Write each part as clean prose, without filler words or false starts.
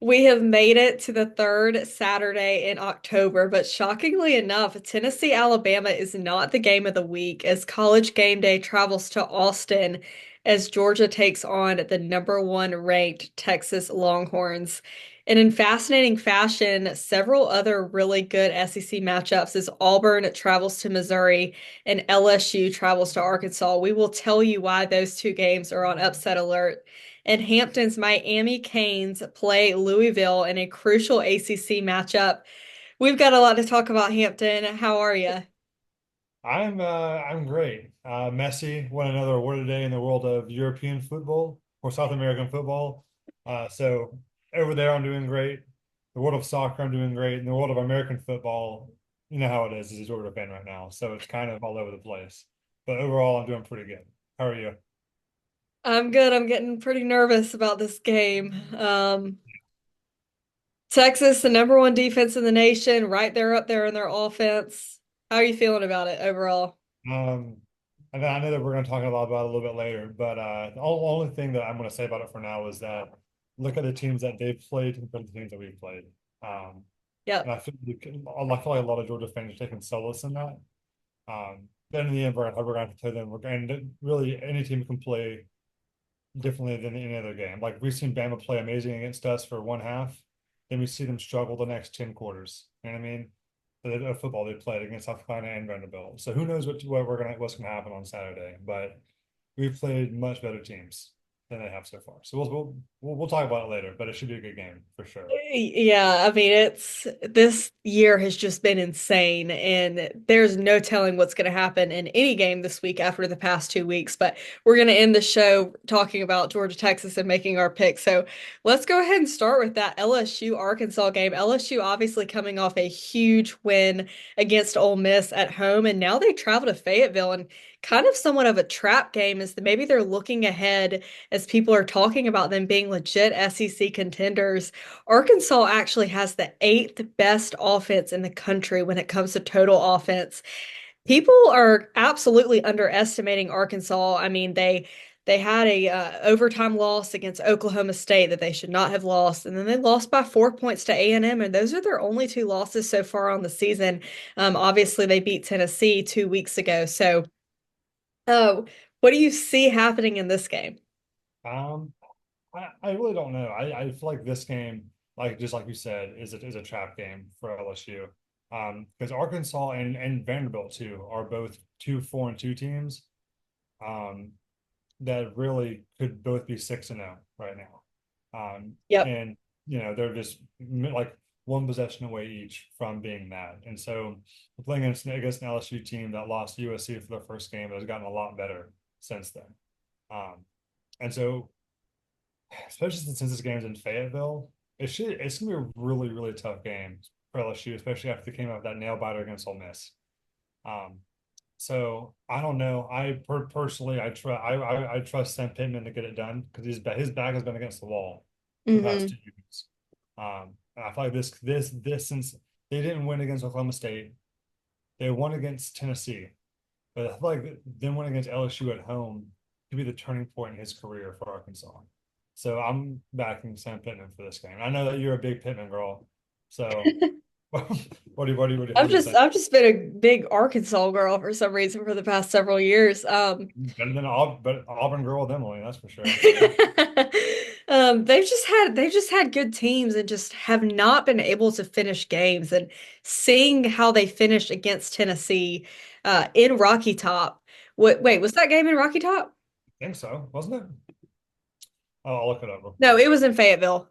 We have made it to the third Saturday in October, but shockingly enough, Tennessee, Alabama is not the game of the week as College Game Day travels to Austin as Georgia takes on the number one ranked Texas Longhorns. And in fascinating fashion, several other really good SEC matchups as Auburn travels to Missouri and LSU travels to Arkansas. We will tell you why those two games are on upset alert. And Hampton's Miami Canes play Louisville in a crucial ACC matchup. We've got a lot to talk about, Hampton. How are you? I'm great. Messi won another award today in the world of European football or South American football. So over there I'm doing great. The world of soccer I'm doing great. In the world of American football, you know how it is as a Georgia fan right now. So it's kind of all over the place. But overall I'm doing pretty good. How are you? I'm good. I'm getting pretty nervous about this game. Texas, the number one defense in the nation, right there up there in their offense. How are you feeling about it overall? Um, and I know that we're going to talk a lot about it a little bit later, but the only thing that I'm going to say about it for now is that look at the teams that they've played compared to the teams that we've played. Um, Yep. and I feel like a lot of Georgia fans are taking solace in that. Then in the end, we're going to play them. And really, any team can play differently than any other game. Like we've seen Bama play amazing against us for one half, then we see them struggle the next 10 quarters. You know what I mean? The football they played against South Carolina and Vanderbilt. So who knows what's gonna happen on Saturday? But we've played much better teams than they have so far. So we'll talk about it later, but it should be a good game for sure. Yeah, I mean, it's this year has just been insane, and there's no telling what's going to happen in any game this week after the past 2 weeks. But we're going to end the show talking about Georgia, Texas, and making our pick. So let's go ahead and start with that LSU Arkansas game. LSU obviously coming off a huge win against Ole Miss at home, and now they travel to Fayetteville and kind of somewhat of a trap game as maybe they're looking ahead as people are talking about them being legit SEC contenders. Arkansas actually has the eighth best offense in the country when it comes to total offense. People are absolutely underestimating Arkansas. I mean, they had a overtime loss against Oklahoma State that they should not have lost, and then they lost by 4 points to A&M, and those are their only two losses so far on the season. Obviously, they beat Tennessee 2 weeks ago. So, oh, what do you see happening in this game? Um, I really don't know. I feel like this game, like just like you said, is a trap game for LSU. Because Arkansas and Vanderbilt too are both 2-4-2 teams. Um, that really could both be 6-0 right now. Yep. And they're just like one possession away each from being that. And so we're playing against an LSU team that lost USC for their first game, but has gotten a lot better since then. Um, and so, especially since this game's in Fayetteville, it's gonna be a really, really tough game for LSU, especially after they came out with that nail biter against Ole Miss. Um, so I don't know. Personally, I trust Sam Pittman to get it done because his back has been against the wall the past Hmm. 2 years. And I feel like this since they didn't win against Oklahoma State, they won against Tennessee, but I feel like them winning against LSU at home could be the turning point in his career for Arkansas. So I'm backing Sam Pittman for this game. I know that you're a big Pittman girl, so what do you think? I've just been a big Arkansas girl for some reason for the past several years. Better than but Auburn girl with Emily, that's for sure. They've just had good teams and just have not been able to finish games. And seeing how they finished against Tennessee in Rocky Top. Wait, was that game in Rocky Top? I think so, wasn't it? Oh, I'll look it up real No, quick. it was in Fayetteville.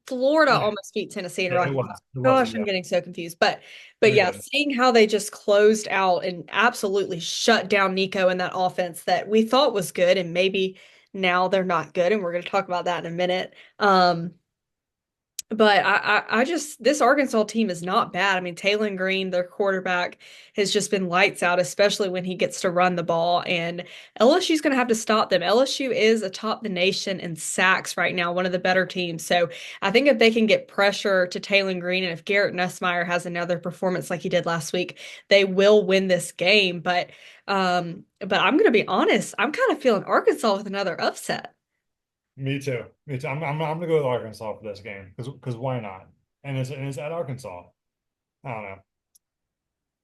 Florida Yeah, almost beat Tennessee in yeah, it Rocky was. Top. It was, Gosh, I'm yeah. getting so confused. But You're yeah, good. seeing how they just closed out and absolutely shut down Nico in that offense that we thought was good, and maybe now they're not good, and we're going to talk about that in a minute. But I just this Arkansas team is not bad. I mean, Taylor Green, their quarterback, has just been lights out, especially when he gets to run the ball. And LSU's going to have to stop them. LSU is atop the nation in sacks right now, one of the better teams. So I think if they can get pressure to Taylor Green, and if Garrett Nussmeier has another performance like he did last week, they will win this game. But I'm going to be honest, I'm kind of feeling Arkansas with another upset. Me too. Me too. I'm gonna go with Arkansas for this game because why not? And it's at Arkansas. I don't know.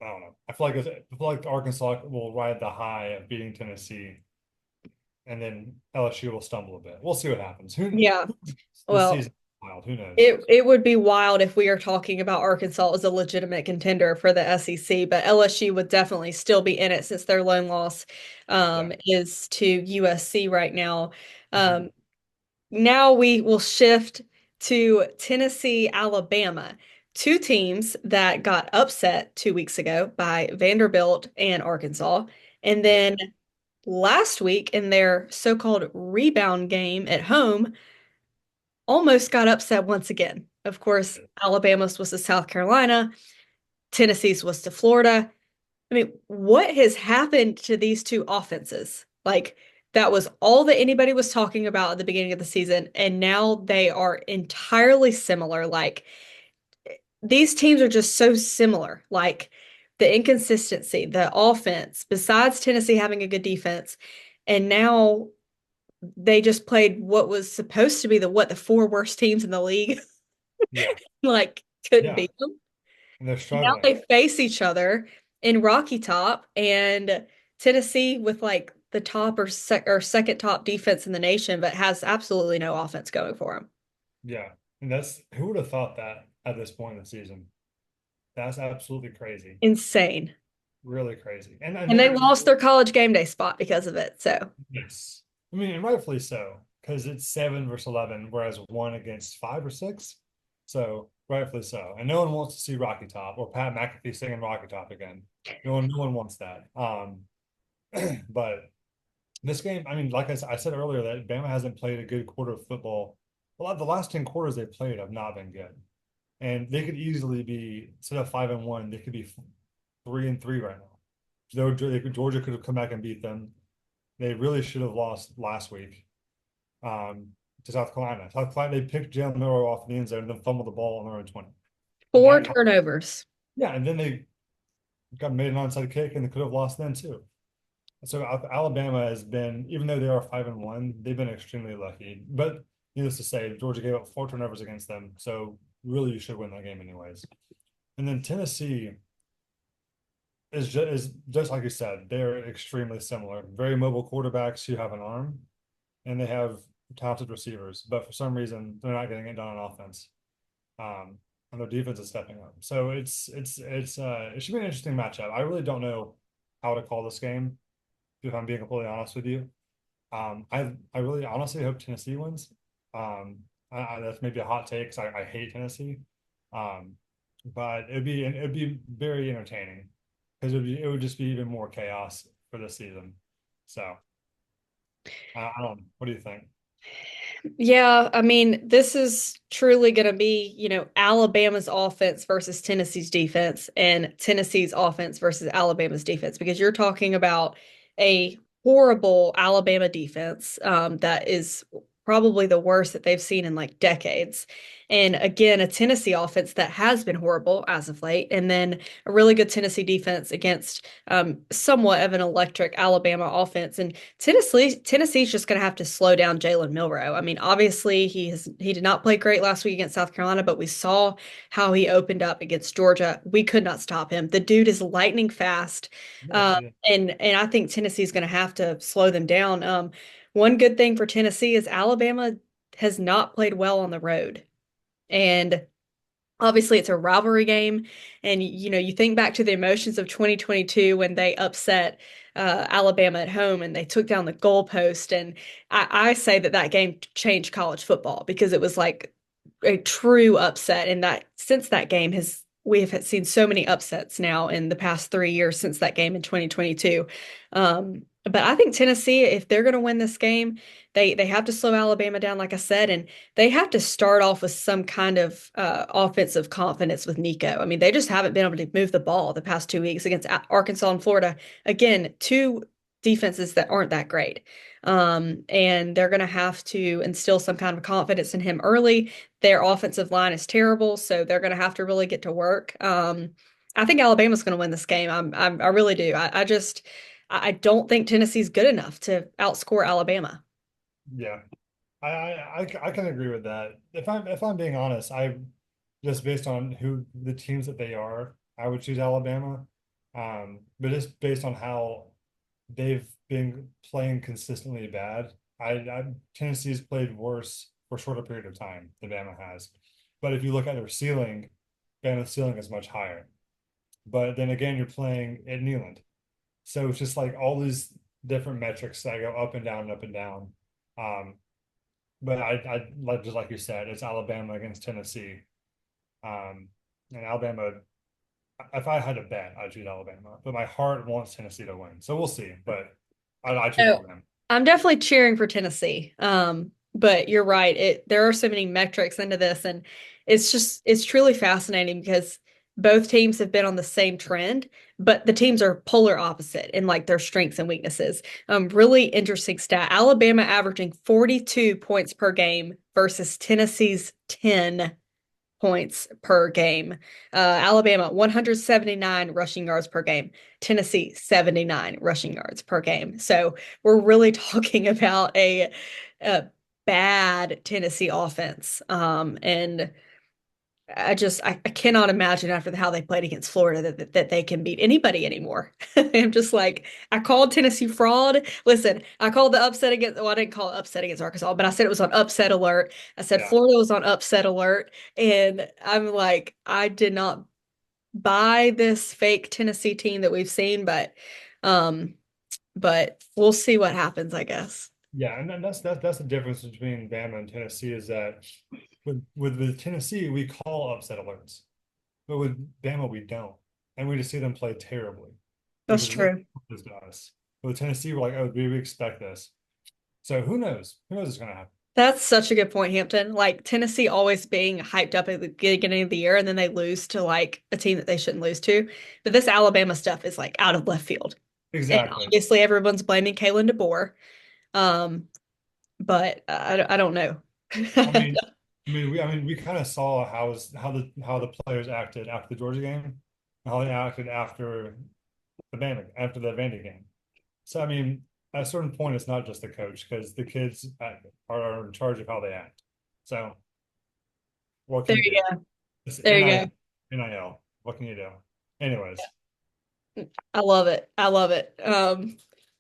I don't know. I feel like Arkansas will ride the high of beating Tennessee, and then LSU will stumble a bit. We'll see what happens. Yeah. This Well, season is wild. Who knows? it would be wild if we are talking about Arkansas as a legitimate contender for the SEC, but LSU would definitely still be in it since their lone loss Yeah. is to USC right now. Mhm. Um, Now we will shift to Tennessee, Alabama, two teams that got upset 2 weeks ago by Vanderbilt and Arkansas. And Yep. then last week in their so-called rebound game at home, almost got upset once again. Of course, Alabama's was to South Carolina, Tennessee's was to Florida. I mean, what has happened to these two offenses? Like, that was all that anybody was talking about at the beginning of the season, and now they are entirely similar. Like, these teams are just so similar. Like, the inconsistency, the offense, besides Tennessee having a good defense, and now they just played what was supposed to be the four worst teams in the league. Yeah. Like, couldn't Yeah. beat them. And they're Now struggling. they face each other in Rocky Top, and Tennessee with like the top or second top defense in the nation, but has absolutely no offense going for them. Yeah. And that's who would have thought that at this point in the season? That's absolutely crazy. Insane. Really crazy. And And they then lost their college game day spot because of it. So yes. I mean, and rightfully so, because it's 7 versus 11, whereas one against 5 or 6. So rightfully so. And no one wants to see Rocky Top or Pat McAfee singing Rocky Top again. No one wants that. But this game, I mean, like I said earlier, that Bama hasn't played a good quarter of football. A lot, the last 10 quarters they've played have not been good. And they could easily be, instead of 5-1, they could be 3-3 right now. Georgia could have come back and beat them. They really should have lost last week um, to South Carolina. South Carolina, they picked Jalen Milroe off the end zone and then fumbled the ball on their own 20. And four turnovers. yeah, and then they got made an onside kick and they could have lost then too. So Alabama has been, even though they are 5-1, they've been extremely lucky. But needless to say, Georgia gave up 4 turnovers against them. So really, you should win that game anyways. And then Tennessee is just like you said, they're extremely similar. Very mobile quarterbacks who have an arm, and they have talented receivers, but for some reason they're not getting it done on offense. Um, and their defense is stepping up. So it should be an interesting matchup. I really don't know how to call this game, if I'm being completely honest with you. I really honestly hope Tennessee wins. That's maybe a hot take because I hate Tennessee. Um, but it'd be very entertaining because it would just be even more chaos for this season. So I don't know. What do you think? Yeah, I mean, this is truly going to be, Alabama's offense versus Tennessee's defense and Tennessee's offense versus Alabama's defense because you're talking about a horrible Alabama defense that is probably the worst that they've seen in like decades. And again, a Tennessee offense that has been horrible as of late, and then a really good Tennessee defense against somewhat of an electric Alabama offense. And Tennessee's just going to have to slow down Jalen Milroe. I mean, obviously he did not play great last week against South Carolina, but we saw how he opened up against Georgia. We could not stop him. The dude is lightning fast, Yes, yeah. and I think Tennessee's going to have to slow them down. One good thing for Tennessee is Alabama has not played well on the road, and obviously it's a rivalry game, and you think back to the emotions of 2022 when they upset Alabama at home and they took down the goalpost. And I say that game changed college football because it was like a true upset. And that since that game has we have seen so many upsets now in the past 3 years since that game in 2022. But I think Tennessee, if they're going to win this game, they have to slow Alabama down, like I said, and they have to start off with some kind of offensive confidence with Nico. I mean, they just haven't been able to move the ball the past 2 weeks against Arkansas and Florida. Again, two defenses that aren't that great. And they're going to have to instill some kind of confidence in him early. Their offensive line is terrible, so they're going to have to really get to work. I think Alabama's going to win this game. I really do. I don't think Tennessee's good enough to outscore Alabama. Yeah. I can agree with that. If I'm being honest, I just based on who the teams that they are, I would choose Alabama. But just based on how they've been playing consistently bad, Tennessee's played worse for a shorter period of time than Bama has. But if you look at their ceiling, Bama's ceiling is much higher. But then again, you're playing at Neyland. So it's just like all these different metrics that go up and down and up and down. Um, but I like just like you said, it's Alabama against Tennessee. And Alabama, if I had to bet, I'd choose Alabama. But my heart wants Tennessee to win. So we'll see. But I choose No, Alabama. I'm definitely cheering for Tennessee. But you're right. There are so many metrics into this, and it's truly fascinating because both teams have been on the same trend, but the teams are polar opposite in like their strengths and weaknesses. Really interesting stat. Alabama averaging 42 points per game versus Tennessee's 10 points per game. Alabama, 179 rushing yards per game. Tennessee, 79 rushing yards per game. So we're really talking about a bad Tennessee offense. And I cannot imagine after how they played against Florida that they can beat anybody anymore. I'm just like, I called Tennessee fraud. Listen, I called the upset against, well, I didn't call it upset against Arkansas, but I said it was on upset alert. I said Yeah. Florida was on upset alert. And I'm like, I did not buy this fake Tennessee team that we've seen, um, but we'll see what happens, I guess. Yeah, and then that's the difference between Bama and Tennessee is that with Tennessee we call upset alerts, but with Bama we don't, and we just see them play terribly That's because look true. what this to us. With Tennessee, we're like, oh, we expect this. So who knows? Who knows what's going to happen? That's such a good point, Hampton. Like Tennessee always being hyped up at the beginning of the year and then they lose to like a team that they shouldn't lose to. But this Alabama stuff is like out of left field. And Exactly. obviously everyone's blaming Kalen DeBoer. Um, but I don't know. I mean, we kind of saw how the players acted after the Georgia game, and how they acted after the Vandy game. So I mean, at a certain point, it's not just the coach because the kids are in charge of how they act. So what There can you you do? go. It's There you go. NIL. What can you do? Anyways, I love it. I love it.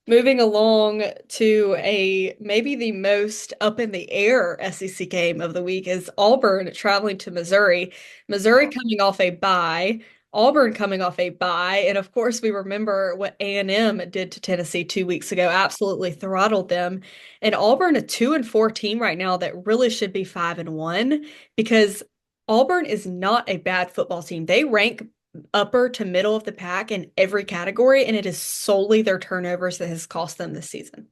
Moving along to a maybe the most up in the air SEC game of the week is Auburn traveling to Missouri. Missouri uh, coming off a bye, Auburn coming off a bye, and of course we remember what A&M did to Tennessee 2 weeks ago, absolutely throttled them. And Auburn, a 2-4 team right now that really should be 5-1 because Auburn is not a bad football team. They rank upper to middle of the pack in every category, and it is solely their turnovers that has cost them this season.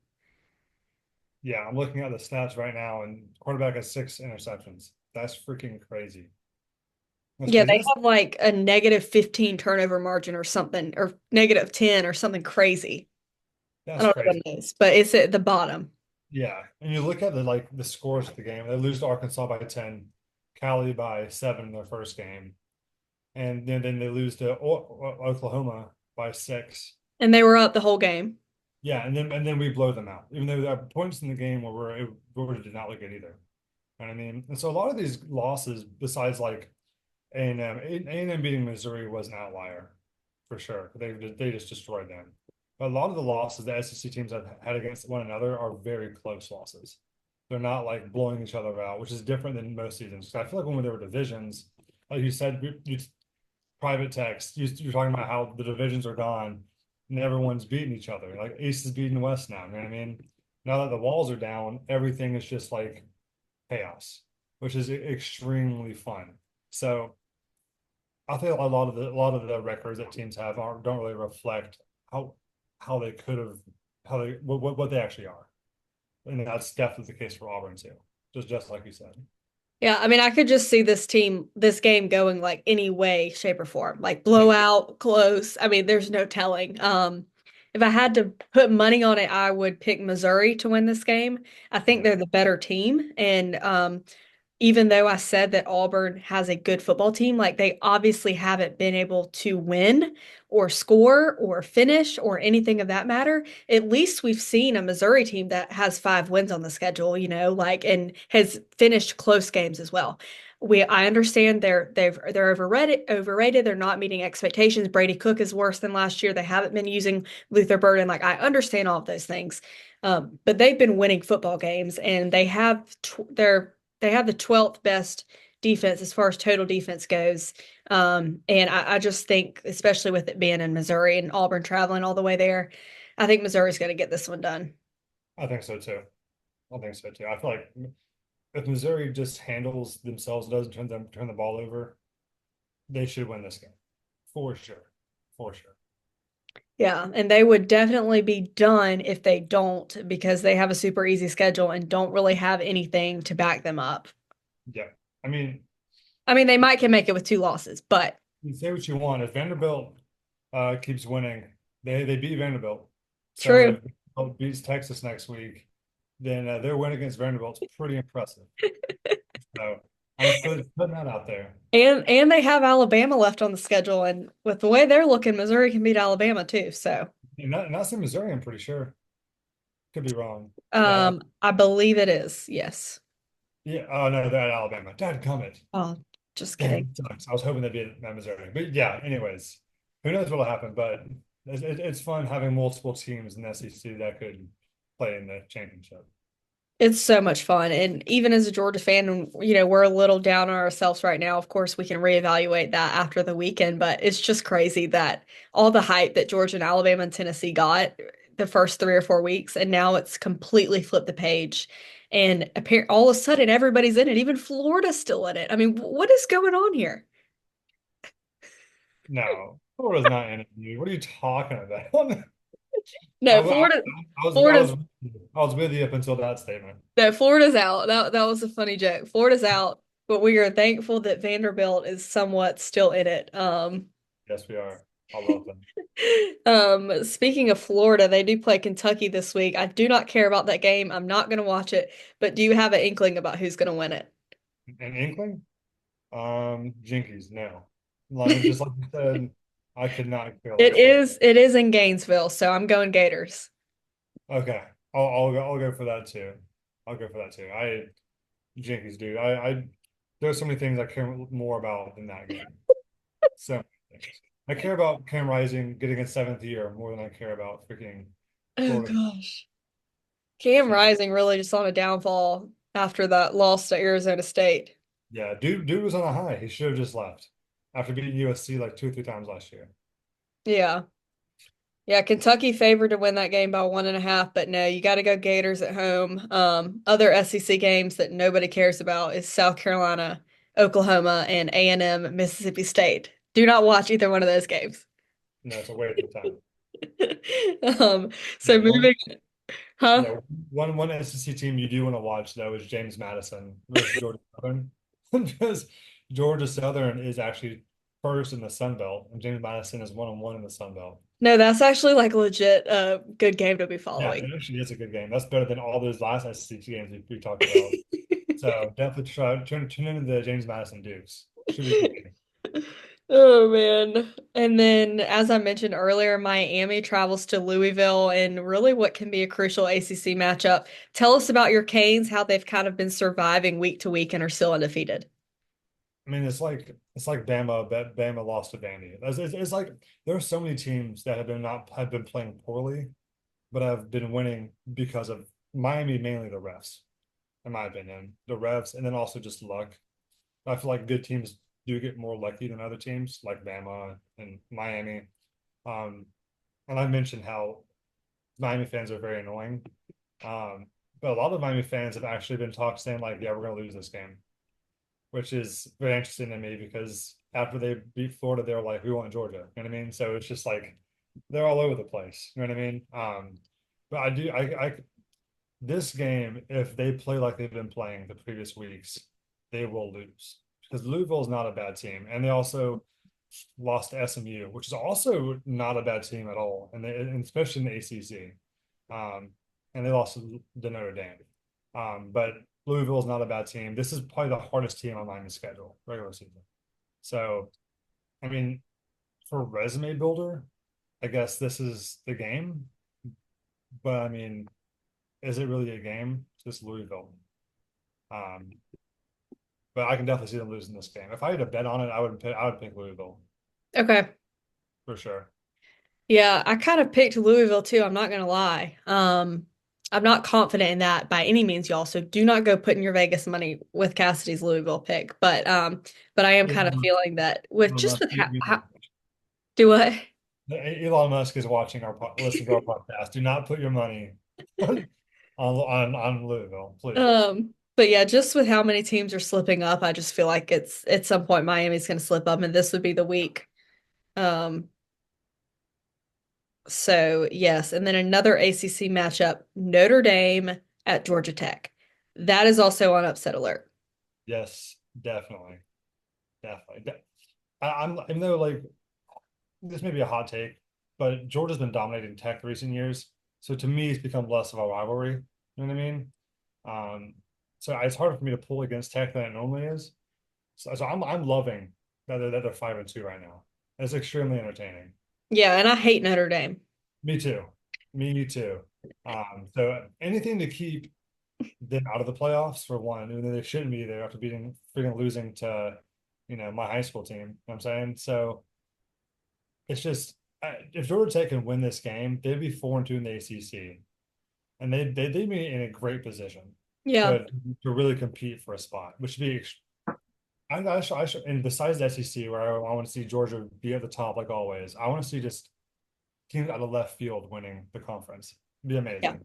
yeah, I'm looking at the stats right now, and quarterback has 6 interceptions. That's freaking crazy. That's Yeah, crazy. they have like a negative 15 turnover margin or something, or negative 10 or something crazy. I That's don't know what crazy. it is, but it's at the bottom. Yeah, and you look at the scores of the game. They lose to Arkansas by 10, Cali by 7 in their first game, and then they lose to Oklahoma by 6. And they were up the whole game. Yeah, and then we blow them out, even though there are points in the game where Georgia did not look good either. You know what I mean? And so a lot of these losses, besides like A&M beating Missouri was an outlier for sure. They just destroyed them. But a lot of the losses the SEC teams have had against one another are very close losses. They're not like blowing each other out, which is different than most seasons. So I feel like when there were divisions, like you said, private text, you're talking about how the divisions are gone and everyone's beating each other. Like East is beating West now. You know what I mean? Now that the walls are down, everything is just like chaos, which is extremely fun. So I think a lot of the records that teams have don't really reflect how how they could have what they actually are, and that's definitely the case for Auburn too. Just like you said. Yeah, I mean, I could just see this game going like any way, shape, or form, like Yeah, blowout, close. I mean, there's no telling. If I had to put money on it, I would pick Missouri to win this game. I think yeah, they're the better team, and even though I said that Auburn has a good football team, like they obviously haven't been able to win or score or finish or anything of that matter. At least we've seen a Missouri team that has 5 wins on the schedule, like and has finished close games as well. I understand they're overrated. They're not meeting expectations. Brady Cook is worse than last year. They haven't been using Luther Burden. Like I understand all of those things. But they've been winning football games and they have the 12th best defense as far as total defense goes. And I just think, especially with it being in Missouri and Auburn traveling all the way there, I think Missouri's going to get this one done. I think so too. I think so too. I feel like if Missouri just handles themselves, doesn't turn the ball over, they should win this game for sure, for sure. Yeah, and they would definitely be done if they don't because they have a super easy schedule and don't really have anything to back them up. Yeah, I mean, I mean, they might can make it with 2 losses, but you say what you want. If Vanderbilt keeps winning, they beat Vanderbilt. So true. if Vanderbilt beats Texas next week, then their win against Vanderbilt's pretty impressive. So I'm just putting that out there. And they have Alabama left on the schedule, and with the way they're looking, Missouri can beat Alabama too. So, And not in Missouri, I'm pretty sure. Could be wrong. I believe it is. Yes. Yeah. Oh no, they're at Alabama. Dadgummit. Oh, just kidding. Dang, sucks. I was hoping they'd be at Missouri. But yeah, anyways, who knows what'll happen? But it's fun having multiple teams in the SEC that could play in the championship. It's so much fun. And even as a Georgia fan, we're a little down on ourselves right now. Of course, we can reevaluate that after the weekend, but it's just crazy that all the hype that Georgia and Alabama and Tennessee got the first 3 or 4 weeks, and now it's completely flipped the page. And all of a sudden, everybody's in it. Even Florida's still in it. I mean, what is going on here? No, Florida's not in it. Dude. What are you talking about? I, No, I, Florida, I was I Florida's was I was with you up until that statement. no, Florida's out. That was a funny joke. Florida's out, but we are thankful that Vanderbilt is somewhat still in it. Yes, we are. I love them. Speaking of Florida, they do play Kentucky this week. I do not care about that game. I'm not going to watch it, but do you have an inkling about who's going to win it? An inkling? Jinkies, no. Like just like you said, I could not care It less about. is it is in Gainesville, so I'm going Gators. Okay, I'll go for that too. I'll go for that too. Jinkies, dude. There's so many things I care more about than that game. So many things. I care about Cam Rising getting a seventh year more than I care about freaking Oh Florida. gosh. Cam So Rising really just on a downfall after that loss to Arizona State. yeah, dude was on a high. He should have just left after beating USC like 2 or 3 times last year. Yeah. Yeah, Kentucky favored to win that game by 1.5, but no, you got to go Gators at home. Other SEC games that nobody cares about is South Carolina, Oklahoma, and A&M, Mississippi State. Do not watch either one of those games. No, it's a waste of time. Um, so Yeah, one moving, huh? yeah, one SEC team you do want to watch though is James Madison versus Georgia Southern because Georgia Southern is actually first in the Sun Belt and James Madison is 1-1 in the Sun Belt. No, that's actually like legit good game to be Yeah, following. it actually is a good game. That's better than all those last SEC games we talked about. So definitely tune into the James Madison Dukes. Should be a good game. Oh man. And then as I mentioned earlier, Miami travels to Louisville and really what can be a crucial ACC matchup. Tell us about your Canes, how they've kind of been surviving week to week and are still undefeated. I mean, it's like Bama lost to Vandy. It's like there are so many teams that have been playing poorly, but have been winning because of Miami, mainly the refs, in my opinion, the refs, and then also just luck. I feel like good teams do get more lucky than other teams, like Bama and Miami. Um, and I mentioned how Miami fans are very annoying. But a lot of Miami fans have actually been talking saying like, yeah, we're gonna lose this game, which is very interesting to me because after they beat Florida, they were like, we want Georgia. You know what I mean? So it's just like they're all over the place. You know what I mean? But this game, if they play like they've been playing the previous weeks, they will lose because Louisville is not a bad team, and they also lost to SMU, which is also not a bad team at all, and especially in the ACC. Um, and they lost to Notre Dame. But Louisville's not a bad team. This is probably the hardest team on my schedule, regular season. So, I mean, for resume builder, I guess this is the game. But I mean, is it really a game? It's just Louisville. Um, but I can definitely see them losing this game. If I had to bet on it, I would pick Louisville Okay. for sure. Yeah, I kind of picked Louisville too, I'm not gonna lie. I'm not confident in that by any means, y'all. So do not go putting your Vegas money with Cassidy's Louisville pick. But I am kind of Elon, feeling that with Elon just Musk, with how do what? Elon Musk is watching listening to our podcast. Do not put your money on Louisville, please. But yeah, just with how many teams are slipping up, I just feel like it's at some point Miami's gonna slip up and this would be the week. Um, so yes, and then another ACC matchup, Notre Dame at Georgia Tech. That is also on upset alert. Yes, definitely, definitely. I'm even though like this may be a hot take, but Georgia's been dominating Tech recent years. So to me, it's become less of a rivalry. You know what I mean? Um, so it's harder for me to pull against Tech than it normally is. So I'm loving that they're 5-2 right now. It's extremely entertaining. Yeah, and I hate Notre Dame. Me too. Me too. So anything to keep them out of the playoffs for one, even though they shouldn't be there after freaking losing to, my high school team. You know what I'm saying? So it's just if Georgia Tech can win this game, they'd be 4-2 in the ACC, and they'd be in a great position Yeah. to really compete for a spot, which would be. I should, and besides the SEC, where I want to see Georgia be at the top like always, I want to see just teams out of left field winning the conference. It'd be Yeah. amazing,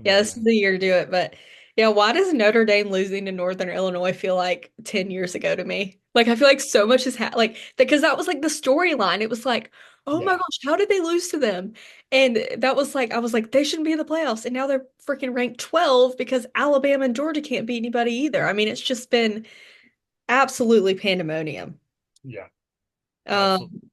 Yeah, this is amazing. the year to do it. But yeah, why does Notre Dame losing to Northern Illinois feel like 10 years ago to me? Like I feel like so much has happened. Like because that was like the storyline. It was like, oh my Yeah, gosh, how did they lose to them? And that was like, I was like, they shouldn't be in the playoffs. And now they're freaking ranked 12 because Alabama and Georgia can't beat anybody either. I mean, it's just been absolutely pandemonium. yeah, absolutely. Um,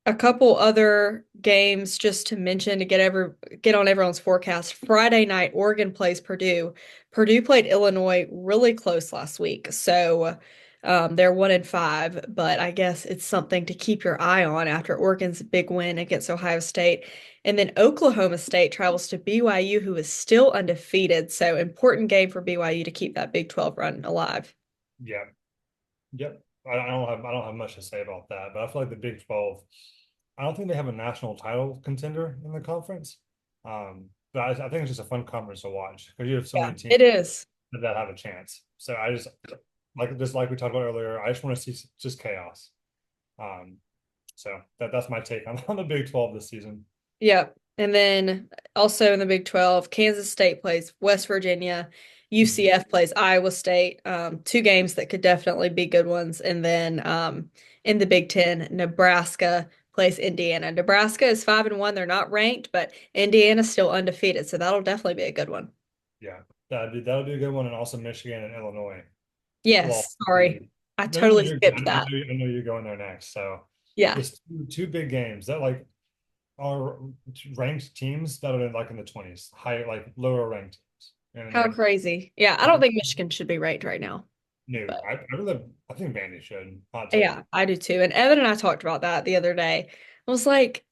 a couple other games just to mention to get on everyone's forecast. Friday night, Oregon plays Purdue. Purdue played Illinois really close last week, so they're 1-5. But I guess it's something to keep your eye on after Oregon's big win against Ohio State. And then Oklahoma State travels to BYU, who is still undefeated. So important game for BYU to keep that Big 12 run alive. Yeah, yep. I don't have much to say about that, but I feel like the Big 12. I don't think they have a national title contender in the conference. But I think it's just a fun conference to watch because you have so Yeah, many teams it is. that have a chance. So I just like we talked about earlier, I just want to see just chaos. Um, so that's my take on the Big 12 this season. Yeah. And then also in the Big 12, Kansas State plays West Virginia, Mhm. UCF plays Iowa State. Two games that could definitely be good ones. And then in the Big 10, Nebraska plays Indiana. Nebraska is 5-1. They're not ranked, but Indiana's still undefeated. So that'll definitely be a good one. Yeah, that'll be a good one, and also Michigan and Illinois. Well, Yes. Sorry. I no, no, no, totally you're good. I skipped know, I that. know, I know you're going there next. So Yeah. just two big games that like are ranked teams that are like in the 20s, high like lower ranked teams. You know what I How mean? crazy. Yeah. I don't think Michigan should be ranked right now. No, But I think Vandy should. Hot take. yeah, I do too. And Evan and I talked about that the other day. I was like,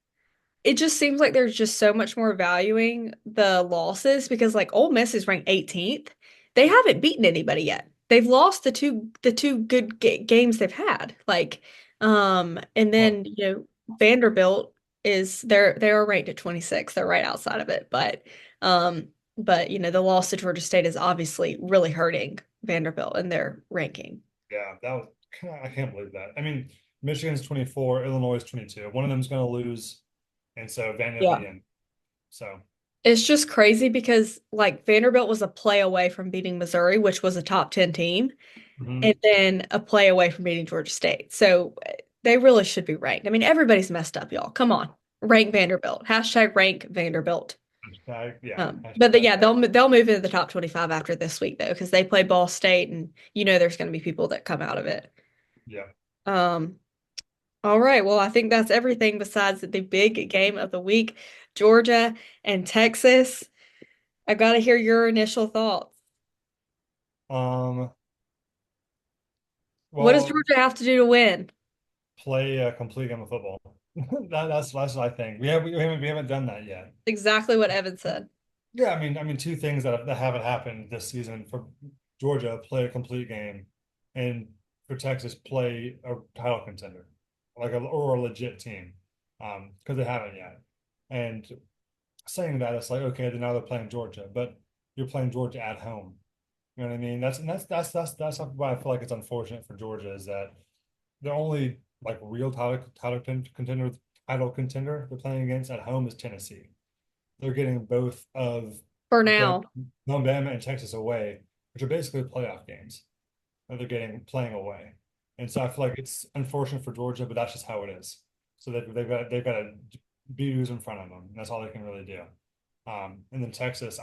it just seems like there's just so much more valuing the losses because like Ole Miss is ranked 18th. They haven't beaten anybody yet. They've lost the two good games they've had. Like and Well, then Vanderbilt is they are ranked at 26. They're right outside of it. But the loss to Georgia State is obviously really hurting Vanderbilt in their ranking. yeah, I can't believe that. I mean, Michigan's 24, Illinois is 22. One of them's going to lose, and so Vandy will Yeah. be in. So, It's just crazy because like Vanderbilt was a play away from beating Missouri, which was a top 10 team, and mhm. then a play away from beating Georgia State. So they really should be ranked. I mean, everybody's messed up, y'all. Come on. Rank Vanderbilt. Hashtag rank Vanderbilt. Yeah, Yeah, they'll move into the top 25 after this week though, because they play Ball State and there's going to be people that come out of it. yeah. Um, all right. Well, I think that's everything besides the big game of the week, Georgia and Texas. I got to hear your initial thoughts. Um, What does well, Georgia have to do to win? play a complete game of football. That's what I think. We haven't done that yet. Exactly what Evan said. Yeah, I mean, two things that haven't happened this season for Georgia: play a complete game, and for Texas, play a title contender, or a legit team, because they haven't yet. And saying that, it's like, okay, then now they're playing Georgia, but you're playing Georgia at home. You know what I mean? That's why I feel like it's unfortunate for Georgia is that the only like real title contender they're playing against at home is Tennessee. They're getting both of For Bam, now. Alabama and Texas away, which are basically playoff games that they're getting playing away. And so I feel like it's unfortunate for Georgia, but that's just how it is. So they've got to beat who's in front of them. And that's all they can really do. And then Texas,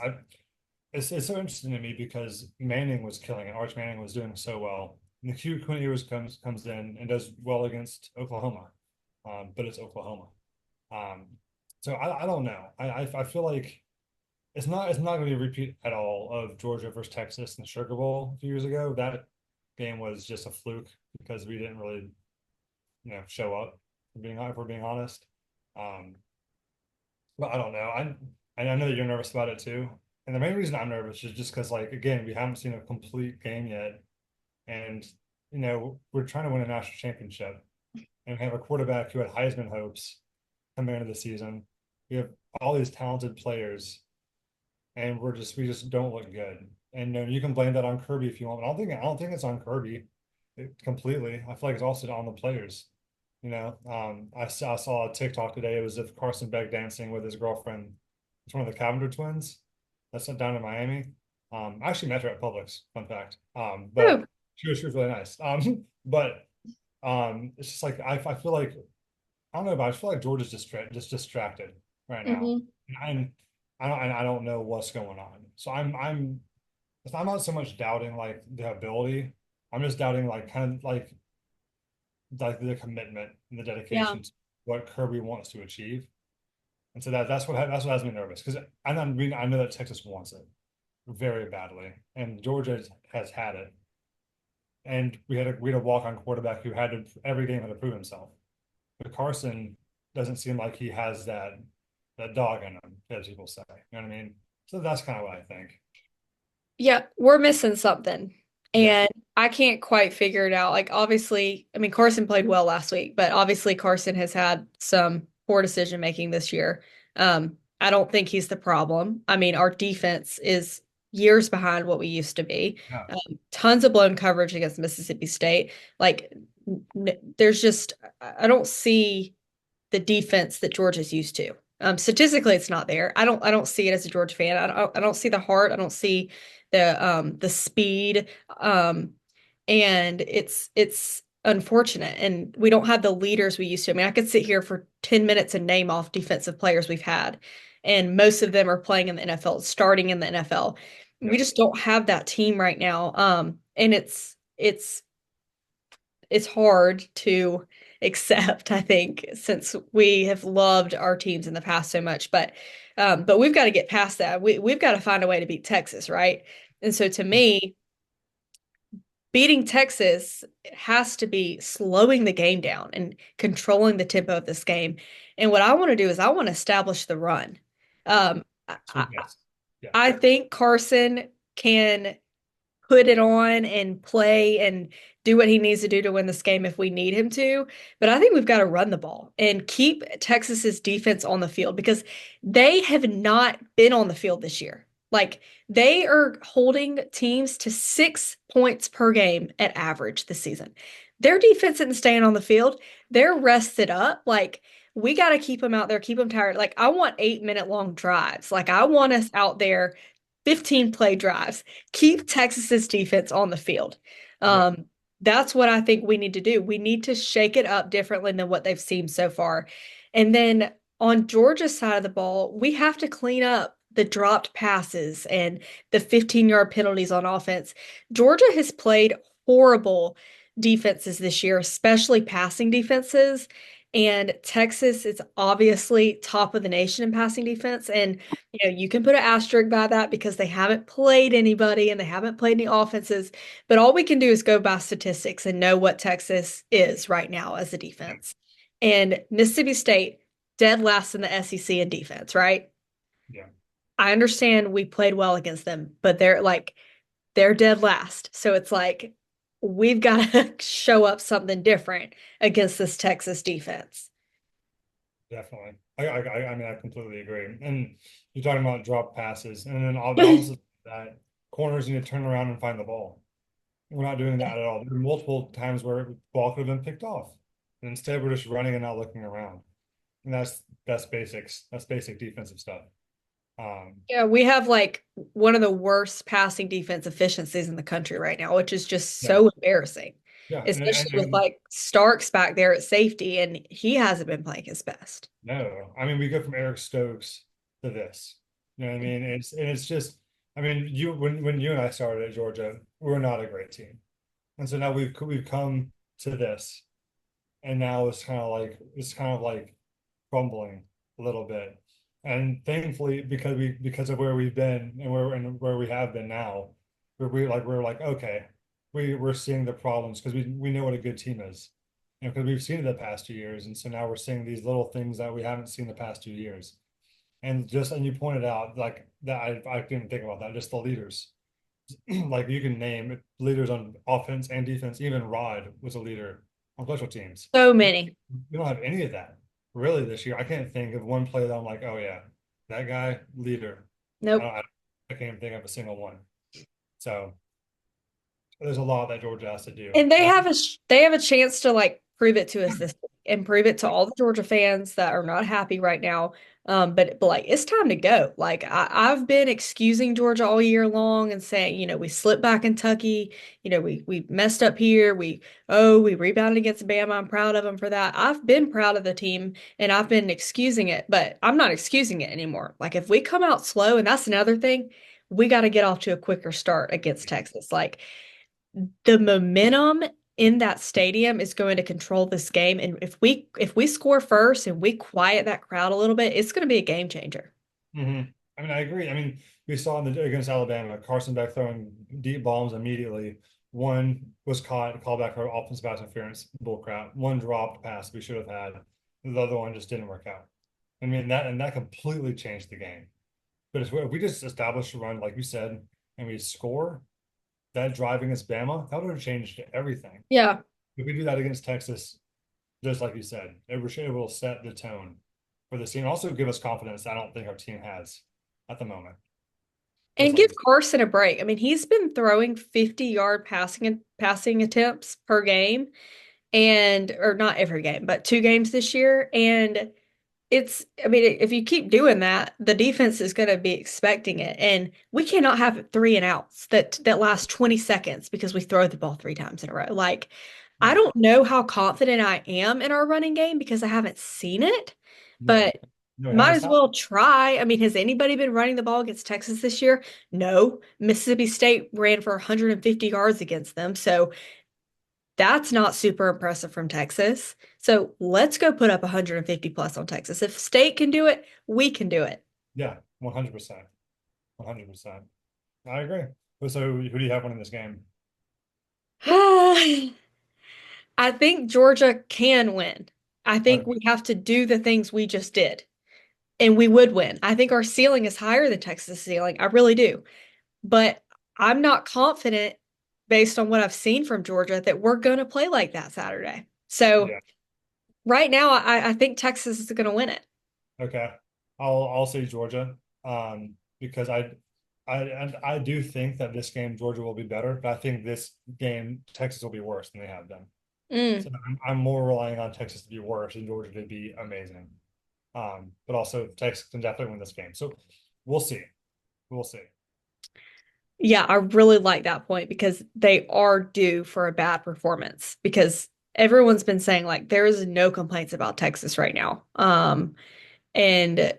it's so interesting to me because Manning was killing it. Arch Manning was doing so well. And the Quinn Ewers comes in and does well against Oklahoma, but it's Oklahoma. Um, so I don't know. I feel like it's not going to be a repeat at all of Georgia versus Texas in the Sugar Bowl a few years ago. That game was just a fluke because we didn't really, show up. If we're being honest, um, but I don't know. I know that you're nervous about it too, and the main reason I'm nervous is just because, like, again, we haven't seen a complete game yet, and we're trying to win a national championship, and we have a quarterback who had Heisman hopes coming into the season. We have all these talented players and we just don't look good. And you can blame that on Kirby if you want, but I don't think it's on Kirby completely. I feel like it's also on the players. I saw a TikTok today. It was of Carson Beck dancing with his girlfriend. It's one of the Cavender twins. That's down in Miami. I actually met her at Publix. Fun fact. Whew. But she was really nice. But it's just like I feel like I don't know, but I feel like Georgia's just distracted right now. Hmm. And I don't know what's going on. So I'm not so much doubting like the ability. I'm just doubting like kind of like the commitment and the Yeah. dedication to what Kirby wants to achieve. And so that's what has me nervous because I know that Texas wants it very badly, and Georgia has had it, and we had a walk-on quarterback who had to every game had to prove himself. But Carson doesn't seem like he has that dog in him, as people say. You know what I mean? So that's kind of what I think. Yeah, we're missing something. Yeah. And I can't quite figure it out. Like, obviously, I mean, Carson played well last week, but obviously, Carson has had some poor decision making this year. I don't think he's the problem. I mean, our defense is years behind what we used to be. Yeah. Tons of blown coverage against Mississippi State. Like, there's just, I don't see the defense that Georgia's used to. Statistically, it's not there. I don't see it as a Georgia fan. I don't see the heart. I don't see the speed. And it's unfortunate. And we don't have the leaders we used to. I mean, I could sit here for 10 minutes and name off defensive players we've had, and most of them are playing in the NFL, starting in the NFL. We Yeah. just don't have that team right now. And it's hard to accept, I think, since we have loved our teams in the past so much. But we've got to get past that. We've got to find a way to beat Texas, right? And so to me, beating Texas has to be slowing the game down and controlling the tempo of this game. And what I want to do is I want to establish the run. So yes. Yeah. I think Carson can put it on and play and do what he needs to do to win this game if we need him to. But I think we've got to run the ball and keep Texas's defense on the field because they have not been on the field this year. Like they are holding teams to 6 points per game at average this season. Their defense isn't staying on the field. They're rested up. Like we got to keep them out there, keep them tired. Like I want 8 minute long drives. Like I want us out there 15 play drives. Keep Texas's defense on the field. Yeah. Um, that's what I think we need to do. We need to shake it up differently than what they've seen so far. And then on Georgia's side of the ball, we have to clean up the dropped passes and the 15-yard penalties on offense. Georgia has played horrible defenses this year, especially passing defenses. And Texas is obviously top of the nation in passing defense. And, you can put an asterisk by that because they haven't played anybody and they haven't played any offenses. But all we can do is go by statistics and know what Texas is right now as a defense. And Mississippi State, dead last in the SEC in defense, right? Yeah, I understand we played well against them, but they're dead last. So it's like we've got to show up something different against this Texas defense. definitely. I mean, I completely agree. And you're talking about drop passes, and then on the opposite of that, corners need to turn around and find the ball. We're not doing that at all. There are multiple times where the ball could have been picked off, and instead we're just running and not looking around. And that's basics. That's basic defensive stuff. Um, Yeah, we have like one of the worst passing defense efficiencies in the country right now, which is just yeah, so embarrassing, yeah, especially with like Starks back there at safety, and he hasn't been playing his best. no, I mean we go from Eric Stokes to this. You know what I mean? It's just, I mean, you when you and I started at Georgia, we were not a great team, and so now we've come to this, and now it's kind of like crumbling a little bit. And thankfully, because of where we've been and where we have been now, we're like, okay, we're seeing the problems because we know what a good team is. Because we've seen it the past 2 years, and so now we're seeing these little things that we haven't seen the past 2 years. And you pointed out like that I didn't think about that, just the leaders. Like you can name leaders on offense and defense. Even Rod was a leader on special teams. So many. We don't have any of that really this year. I can't think of one player that I'm like, oh yeah, that guy leader. I don't, Nope. I, I can't think of a single one. So there's a lot that Georgia has to do. And they have a chance to like prove it to us this week and prove it to all the Georgia fans that are not happy right now. But like it's time to go. Like I've been excusing Georgia all year long and saying, we slipped by Kentucky, we messed up here, we rebounded against Bama. I'm proud of them for that. I've been proud of the team and I've been excusing it, but I'm not excusing it anymore. Like if we come out slow, and that's another thing, we got to get off to a quicker start against Texas. Like the momentum in that stadium is going to control this game. And if we score first and we quiet that crowd a little bit, it's going to be a game changer. hmm I mean, I agree. I mean, we saw against Alabama, Carson Beck throwing deep bombs immediately. One was called back for offensive pass interference, bull crap. One dropped pass we should have had. The other one just didn't work out. I mean, that completely changed the game. But if we just establish a run, like you said, and we score, that drive against Bama, that would have changed everything. Yeah. If we do that against Texas, just like you said, it will set the tone for the team. Also give us confidence I don't think our team has at the moment. Just And like give you said. Carson a break. I mean, he's been throwing 50-yard passing attempts per game and or not every game, but 2 games this year. And I mean, if you keep doing that, the defense is going to be expecting it. And we cannot have 3 and outs that last 20 seconds because we throw the ball 3 times in a row. Like, I Yeah. don't know how confident I am in our running game because I haven't seen it, Yeah. but No, it might hasn't as stopped. well try. I mean, has anybody been running the ball against Texas this year? No. Mississippi State ran for 150 yards against them. So that's not super impressive from Texas. So let's go put up 150 plus on Texas. If State can do it, we can do it. Yeah, 100%. 100%. I agree. So who do you have winning this game? I think Georgia can win. I think Okay. we have to do the things we just did, and we would win. I think our ceiling is higher than Texas' ceiling. I really do. But I'm not confident based on what I've seen from Georgia that we're going to play like that Saturday. So Yeah. right now, I think Texas is going to win it. Okay. I'll say Georgia. Because I do think that this game Georgia will be better, but I think this game Texas will be worse than they have been. So Mm. I'm more relying on Texas to be worse and Georgia to be amazing. But also Texas can definitely win this game. So we'll see. We'll see. Yeah, I really like that point because they are due for a bad performance because everyone's been saying like there is no complaints about Texas right now. And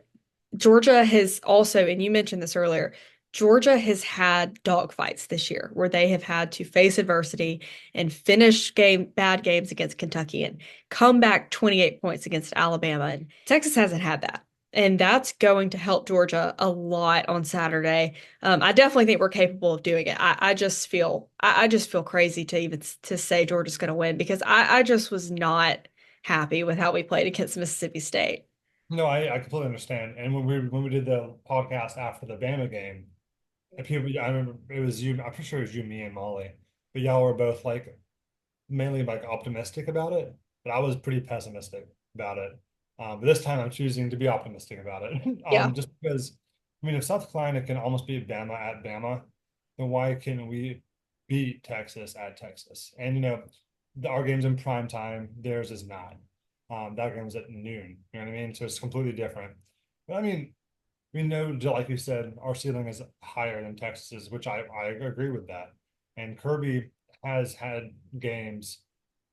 Georgia has also, and you mentioned this earlier, Georgia has had dogfights this year where they have had to face adversity and finish bad games against Kentucky and come back 28 points against Alabama. And Texas hasn't had that. And that's going to help Georgia a lot on Saturday. I definitely think we're capable of doing it. I just feel crazy to even to say Georgia's going to win because I just was not happy with how we played against Mississippi State. No, I completely understand. And when we did the podcast after the Bama game, and people, I remember it was you. I'm pretty sure it was you, me, and Molly. But y'all were both like mainly like optimistic about it, but I was pretty pessimistic about it. But this time I'm choosing to be optimistic about it. Yeah. Just because, I mean, if South Carolina can almost beat Bama at Bama, then why can we beat Texas at Texas? And our game's in prime time, theirs is not. That game's at noon. You know what I mean? So it's completely different. But I mean, we know, like you said, our ceiling is higher than Texas's, which I agree with that. And Kirby has had games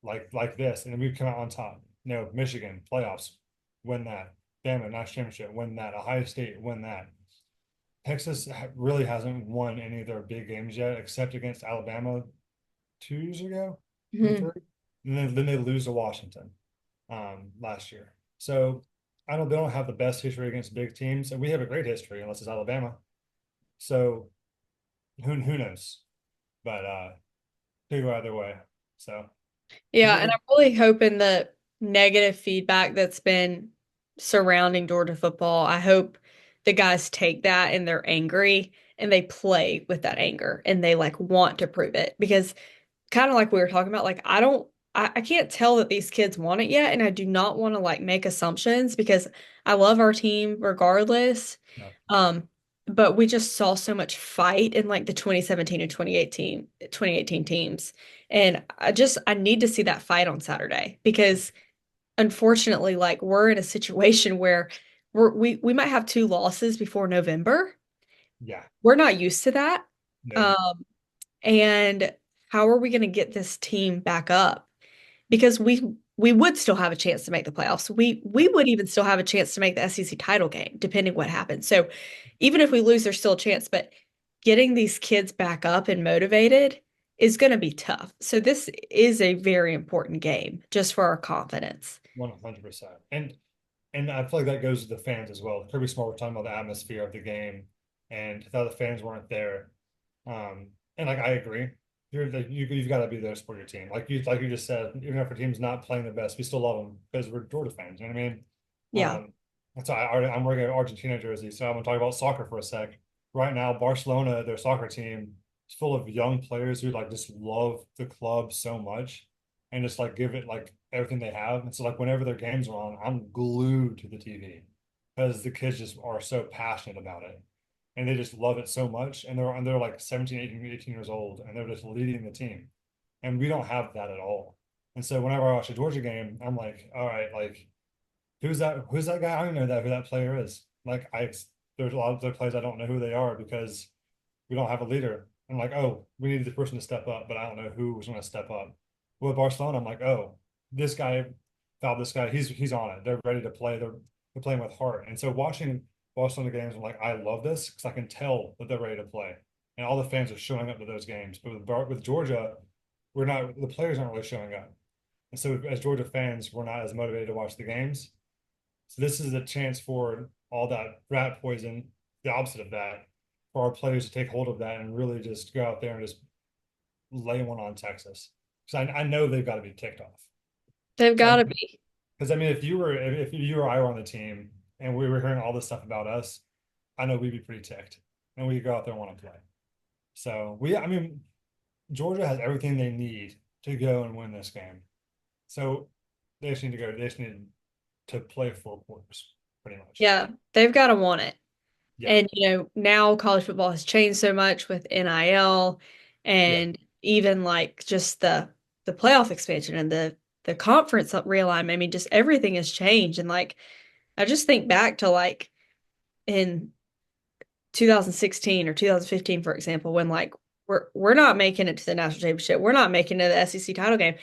like this, and we've come out on top. Michigan playoffs, win that. Bama national championship, win that. Ohio State, win that. Texas really hasn't won any of their big games yet, except against Alabama 2 years ago, maybe Mhm. three. And then they lose to Washington last year. So they don't have the best history against big teams, and we have a great history unless it's Alabama. So who knows? But could go either way. So Yeah, and we'll I'm really hoping the negative feedback that's been surrounding Georgia football, I hope the guys take that and they're angry and they play with that anger and they like want to prove it because kind of like we were talking about, like I can't tell that these kids want it yet, and I do not want to like make assumptions because I love our team regardless. no, Um, but we just saw so much fight in like the 2017 and 2018 teams. And I need to see that fight on Saturday because unfortunately, like we're in a situation where we might have two losses before November. yeah, We're not used to that. no, Um, and how are we going to get this team back up? Because we would still have a chance to make the playoffs. We would even still have a chance to make the SEC title game, depending what happens. So even if we lose, there's still a chance. But getting these kids back up and motivated is going to be tough. So this is a very important game just for our confidence. 100%. And I feel like that goes to the fans as well. Kirby Smart was talking about the atmosphere of the game, and thought the fans weren't there. And like I agree, you've got to be there to support your team. Like you just said, even if our team's not playing the best, we still love them because we're Georgia fans. You know what I mean? Yeah. That's why I'm wearing an Argentina jersey, so I'm gonna talk about soccer for a sec. Right now, Barcelona, their soccer team, is full of young players who like just love the club so much and just like give it like everything they have. And so like whenever their games are on, I'm glued to the TV because the kids just are so passionate about it and they just love it so much. And they're like 17, 18 years old and they're just leading the team. And we don't have that at all. And so whenever I watch a Georgia game, I'm like, all right, like who's that guy? I don't know who that player is. Like there's a lot of the players I don't know who they are because we don't have a leader. I'm like, oh, we need this person to step up, but I don't know who was going to step up. With Barcelona, I'm like, oh, this guy fouled this guy. He's on it. They're ready to play. They're playing with heart. And so watching Barcelona games, I'm like, I love this because I can tell that they're ready to play, and all the fans are showing up to those games. But with Georgia, we're not. The players aren't really showing up, and so as Georgia fans, we're not as motivated to watch the games. So this is a chance for all that rat poison, the opposite of that, for our players to take hold of that and really just go out there and just lay one on Texas. Because I know they've got to be ticked off. They've got So to be. because I mean, if you or I were on the team and we were hearing all this stuff about us, I know we'd be pretty ticked and we go out there and want to play. So I mean, Georgia has everything they need to go and win this game. So they just need to go. They just need to play 4 quarters, pretty much. Yeah, they've got to want it. Yeah, And now college football has changed so much with NIL yeah, and even like just the playoff expansion and the conference realignment. I mean, just everything has changed. And like I just think back to like in 2016 or 2015, for example, when like we're not making it to the national championship, we're not making it to the SEC title game.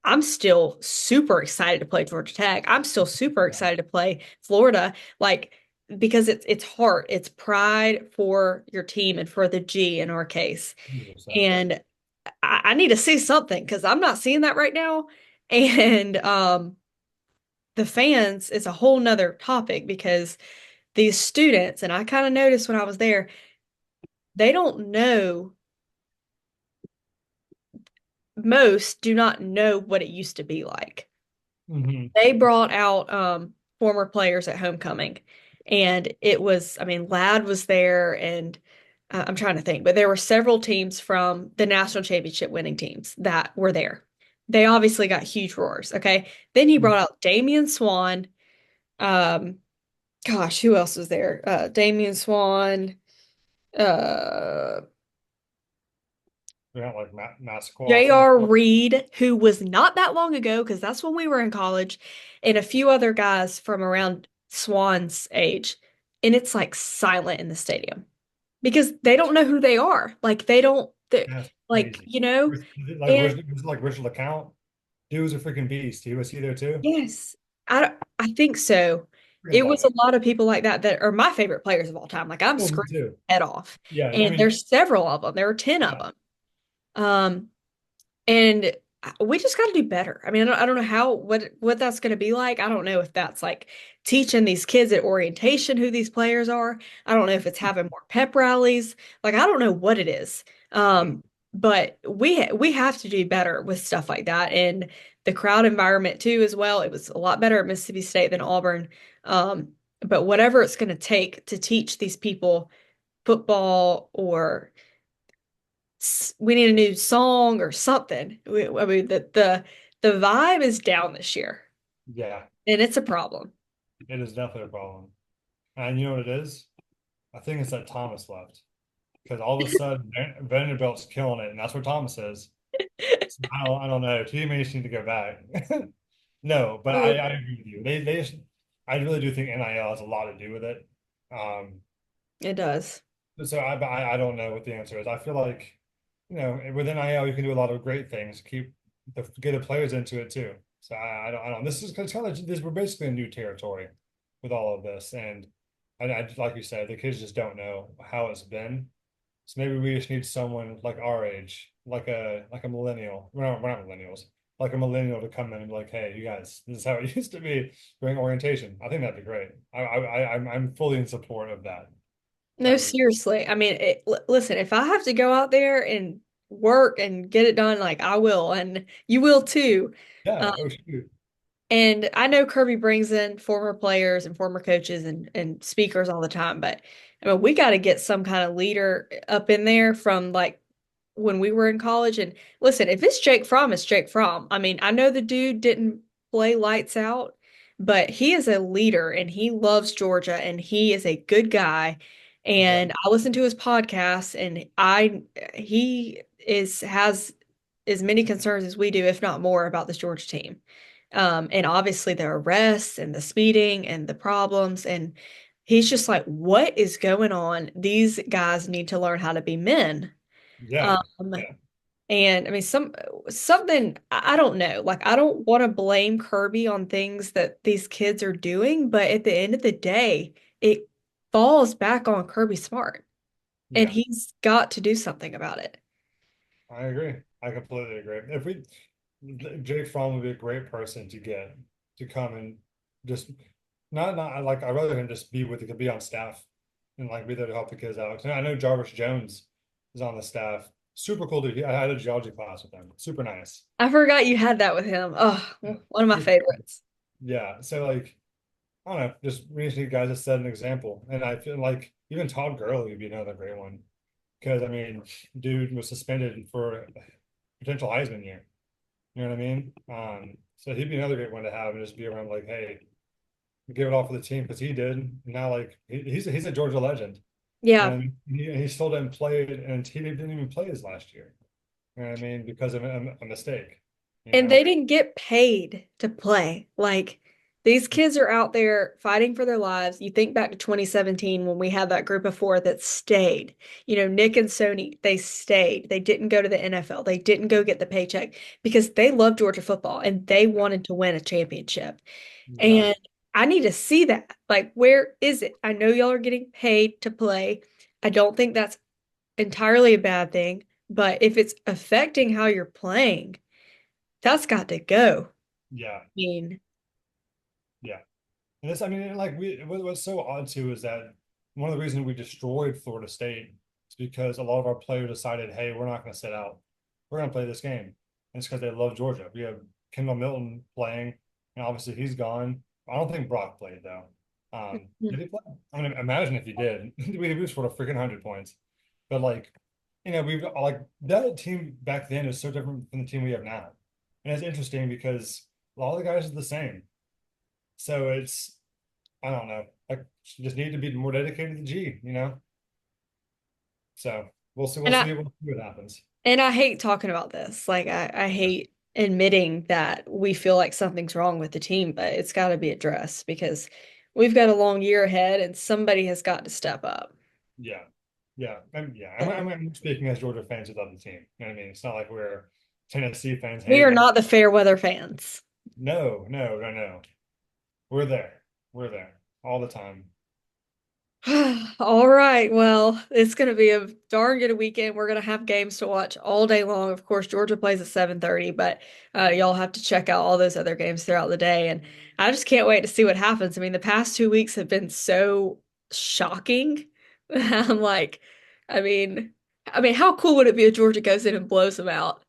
I'm still super excited to play Georgia Tech. I'm still super yeah. excited to play Florida. Like because it's heart, it's pride for your team and for the G in our case. 100%. And I need to see something because I'm not seeing that right now. And the fans is a whole nother topic because these students, and I kind of noticed when I was there, they don't know, most do not know what it used to be like. Hmm. They brought out former players at homecoming, and it was, I mean, Ladd was there, and I'm trying to think, but there were several teams from the national championship winning teams that were there. They obviously got huge roars. Okay. Then he brought out Damian Swan. Um, Gosh, who else was there? Damian Swan, uh, We got like Massaquoi and J.R. Reed, who was not that long ago, because that's when we were in college, and a few other guys from around Swan's age. And it's like silent in the stadium because they don't know who they are. Like they don't, that's like, crazy. you know, Like and was it like Richard LeCount? Dude was a freaking beast. Was he there too? yes, I think so. Freaking It was baller. a lot of people like that that are my favorite players of all time. Like I'm Oh, me screaming too. head off. Yeah, I And mean, there's several of them. There were 10 of yeah, them. Um, And we just got to do better. I mean, I don't know how what that's going to be like. I don't know if that's like teaching these kids at orientation who these players are. I don't know if it's having more pep rallies. Like I don't know what it is. yeah, But we have to do better with stuff like that and the crowd environment too as well. It was a lot better at Mississippi State than Auburn. But whatever it's going to take to teach these people football or we need a new song or something. I mean, the vibe is down this year, yeah. and it's a problem. It is definitely a problem. And you know what it is? I think it's that Thomas left because all of a sudden Vanderbilt's killing it, and that's where Thomas is. So I don't know. Teammates need to go back. No, but Oh, I agree with you. They just, I really do think NIL has a lot to do with it. Um, it does. so I don't know what the answer is. I feel like, with NIL you can do a lot of great things. Get the players into it too. So I don't. This is kind of this. We're basically in new territory with all of this, and like you said, the kids just don't know how it's been. So maybe we just need someone like our age, like a millennial. We're not millennials. Like a millennial to come in and be like, hey, you guys, this is how it used to be during orientation. I think that'd be great. I'm fully in support of that. No, That would be seriously. I mean, listen, if I have to go out there and work and get it done, like I will, and you will too. yeah. Um, Oh shoot. and I know Kirby brings in former players and former coaches and speakers all the time, but I mean, we got to get some kind of leader up in there from like when we were in college. And listen, if it's Jake Fromm, it's Jake Fromm. I mean, I know the dude didn't play lights out, but he is a leader and he loves Georgia and he is a good guy. Yeah. And I listen to his podcast and he has as many concerns as we do, if not more, about this Georgia team. And obviously the arrests and the speeding and the problems. And he's just like, what is going on? These guys need to learn how to be men. Yeah. Um, Yeah. and I mean, something I don't know. Like, I don't want to blame Kirby on things that these kids are doing, but at the end of the day, it falls back on Kirby Smart, and Yeah. he's got to do something about it. I agree. I completely agree. If we Jake Fromm would be a great person to get to come and just not like I'd rather him just be on staff and like be there to help the kids out. 'Cause I know Jarvis Jones is on the staff. Super cool dude. I had a geology class with him. Super nice. I forgot you had that with him. Oh, Yeah. one of my Super cool. favorites. Yeah. So like I don't know, just we just need guys that set an example. And I feel like even Todd Gurley would be another great one. Because I mean, dude was suspended for a potential Heisman year. You know what I mean? So he'd be another great one to have and just be around like, hey, give it all for the team because he did. And now like he's a Georgia legend. Yeah. And he still didn't play it and he didn't even play his last year. You know what I mean? Because of a mistake. You And know? they didn't get paid to play. Like these kids are out there fighting for their lives. You think back to 2017 when we had that group of four that stayed. You know, Nick and Sony, they stayed. They didn't go to the NFL. They didn't go get the paycheck because they love Georgia football and they wanted to win a championship. And Exactly. I need to see that. Like, where is it? I know y'all are getting paid to play. I don't think that's entirely a bad thing, but if it's affecting how you're playing, that's got to go. Yeah, I mean, yeah. And this, I mean, like what's so odd too is that one of the reasons we destroyed Florida State is because a lot of our players decided, hey, we're not going to sit out. We're going to play this game. And it's because they love Georgia. We have Kendall Milton playing, and obviously he's gone. I don't think Brock played though. Did he play? I mean, imagine if he did. We scored a freaking 100 points. But like, we've like that team back then is so different from the team we have now. And it's interesting because a lot of the guys are the same. So it's I don't know. Like you just need to be more dedicated to G. So we'll see. and I We'll see what happens. and I hate talking about this. Like I hate admitting that we feel like something's wrong with the team, but it's got to be addressed because we've got a long year ahead and somebody has got to step up. Yeah, yeah, yeah. So, I'm speaking as Georgia fans who love the team. You know what I mean? It's not like we're Tennessee fans we are hating on. not the fair weather fans. No, no, no, no. We're there. We're there all the time. All right. Well, it's going to be a darn good weekend. We're going to have games to watch all day long. Of course, Georgia plays at 7:30, but y'all have to check out all those other games throughout the day. And I just can't wait to see what happens. I mean, the past 2 weeks have been so shocking. I'm like, I mean, how cool would it be if Georgia goes in and blows them out?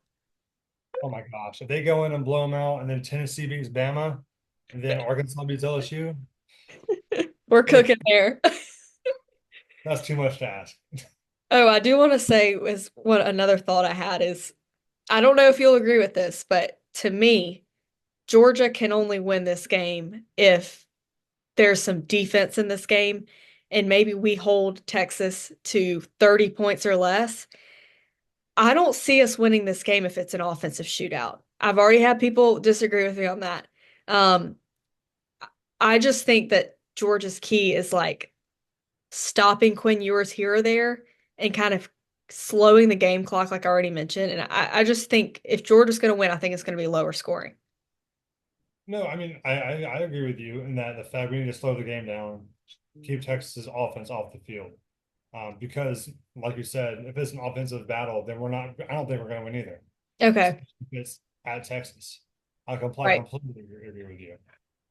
Oh my gosh, if they go in and blow them out, and then Tennessee beats Bama, and then Arkansas beats LSU, We're like cooking there. that's too much to ask. Oh, I do want to say is what another thought I had is I don't know if you'll agree with this, but to me, Georgia can only win this game if there's some defense in this game and maybe we hold Texas to 30 points or less. I don't see us winning this game if it's an offensive shootout. I've already had people disagree with me on that. Um, I just think that Georgia's key is like stopping Quinn Ewers here or there and kind of slowing the game clock, like I already mentioned. And I just think if Georgia's going to win, I think it's going to be lower scoring. No, I mean I agree with you in that the fact we need to slow the game down, keep Texas's offense off the field. Because like you said, if it's an offensive battle, then we're not. I don't think we're going to win either. Okay. Especially if it's at Texas. I Right. completely agree with you.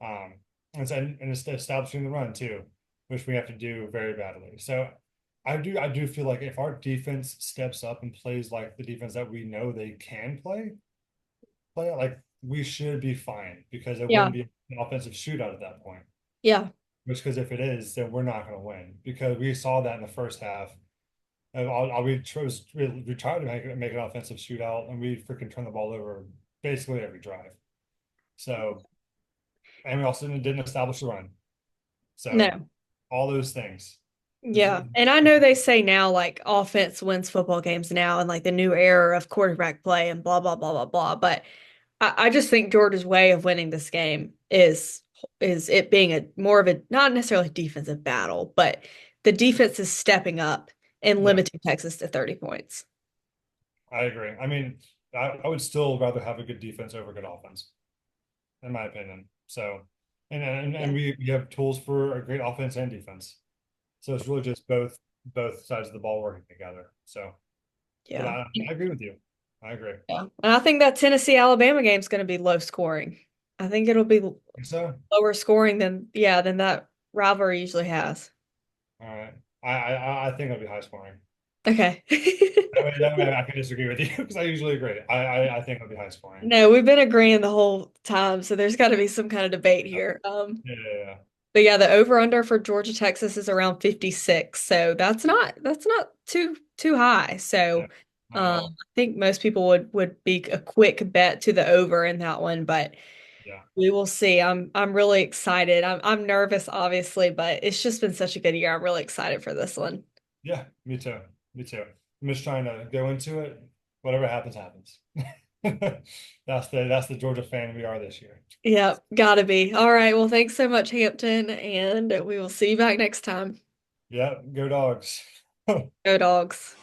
Um, and it's establishing the run too, which we have to do very badly. So I do feel like if our defense steps up and plays like the defense that we know they can play like we should be fine because it Yeah. wouldn't be an offensive shootout at that point. Yeah. Which because if it is, then we're not going to win because we saw that in the first half. And we tried to make an offensive shootout, and we freaking turned the ball over basically every drive. So, and we also didn't establish the run. So, No. all those things. Yeah. And I know they say now like offense wins football games now and like the new era of quarterback play and blah blah blah blah blah. But I just think Georgia's way of winning this game is it being a more of a not necessarily defensive battle, but the defense is stepping up and Yeah, limiting Texas to 30 points. I agree. I mean, I would still rather have a good defense over a good offense, in my opinion. So, and Yeah. we have tools for a great offense and defense. So it's really just both sides of the ball working together. So, but Yeah. I agree with you. I agree. Yeah. And I think that Tennessee Alabama game is going to be low scoring. I think it'll be Think so, lower scoring than than that rivalry usually has. all right. I think it'll be high scoring. Okay. That way I can disagree with you because I usually agree. I think it'll be high scoring. No, we've been agreeing the whole time, so there's got to be some kind of debate Yeah, here. yeah, But yeah, the over under for Georgia Texas is around 56, so that's not too high. yeah. So Not at I all. think most people would be a quick bet to the over in that one, but Yeah, we will see. I'm really excited. I'm nervous, obviously, but it's just been such a good year. I'm really excited for this one. yeah. Me too. Me too. I'm just trying to go into it. Whatever happens, happens. That's the Georgia fan we are this year. Yeah, gotta be. All right. Well, thanks so much, Hampton, and we will see you back next time. Yeah, go dogs. Go dogs.